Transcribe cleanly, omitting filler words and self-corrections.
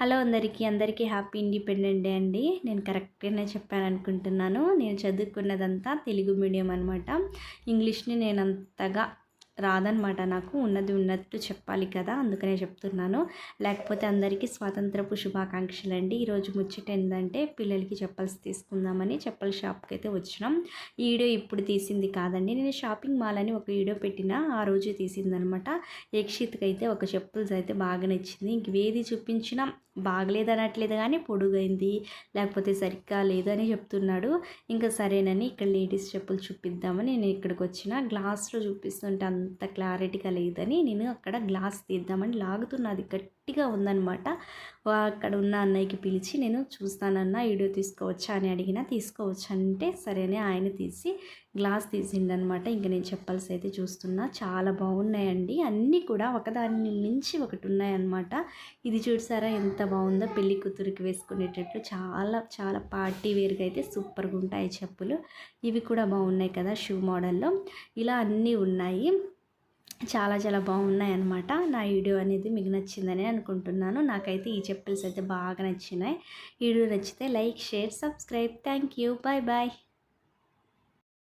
Hello అందరికీ happy independent day అండి. నేను కరెక్ట్‌గానే చెప్పాననుకుంటున్నాను. నేను చదువుకున్నదంతా తెలుగు మీడియం అనమాట. ఇంగ్లీష్‌ని నేనంతగా రాదనమాట నాకు. ఉన్నది ఉన్నట్టు చెప్పాలి కదా! అందుకనే చెప్తున్నాను. లేకపోతే అందరికీ స్వాతంత్రపు శుభాకాంక్షలండి. ఈరోజు ముచ్చట ఏందంటే పిల్లలకి చెప్పల్స్ తీసుకుందామని చెప్పల షాప్‌కైతే వచ్చినాం. ఈ వీడియో ఇప్పుడు తీసింది కాదండి. నేను షాపింగ్ మాల్ అని ఒక వీడియో పెట్టిన ఆ రోజు తీసిందనమాట. యక్షిత్‌కైతే ఒక చెప్పుల్స్ అయితే బాగా నచ్చింది. ఇంక ఏది చూపించినా బాగలేదనట్లేదు కానీ పొడుగైంది, లేకపోతే సరిగ్గా లేదని చెప్తున్నాడు. ఇంకా సరేనని ఇక్కడ లేడీస్ చెప్పులు చూపిద్దామని నేను ఇక్కడికి వచ్చిన. గ్లాస్లో చూపిస్తుంటే అంత క్లారిటీగా లేదని నేను అక్కడ గ్లాస్ తీద్దామని లాగుతున్నది గట్టిగా ఉందనమాట. అక్కడ ఉన్న అన్నయ్యకి పిలిచి నేను చూస్తానన్నా వీడియో తీసుకోవచ్చా అని అడిగిన. తీసుకోవచ్చు అంటే సరే అని ఆయన తీసి గ్లాస్ తీసిండనమాట. ఇంక నేను చెప్పల్స్ అయితే చూస్తున్నా, చాలా బాగున్నాయండి. అన్నీ కూడా ఒకదాన్ని మించి ఒకటి ఉన్నాయన్నమాట. ఇది చూసారా ఎంత బాగుందో, పెళ్లి కూతురికి వేసుకునేటట్లు చాలా చాలా పార్టీ వేర్గా అయితే సూపర్గా ఉంటాయి చెప్పులు. ఇవి కూడా బాగున్నాయి కదా షూ మోడల్లో. ఇలా అన్నీ ఉన్నాయి. చాలా చాలా బాగున్నాయి అన్నమాట. నా వీడియో అనేది మీకు నచ్చిందని అనుకుంటున్నాను. నాకైతే ఈ చెప్పుల్స్ అయితే బాగా నచ్చినాయి. వీడియో నచ్చితే like, share, subscribe. Thank you. Bye bye.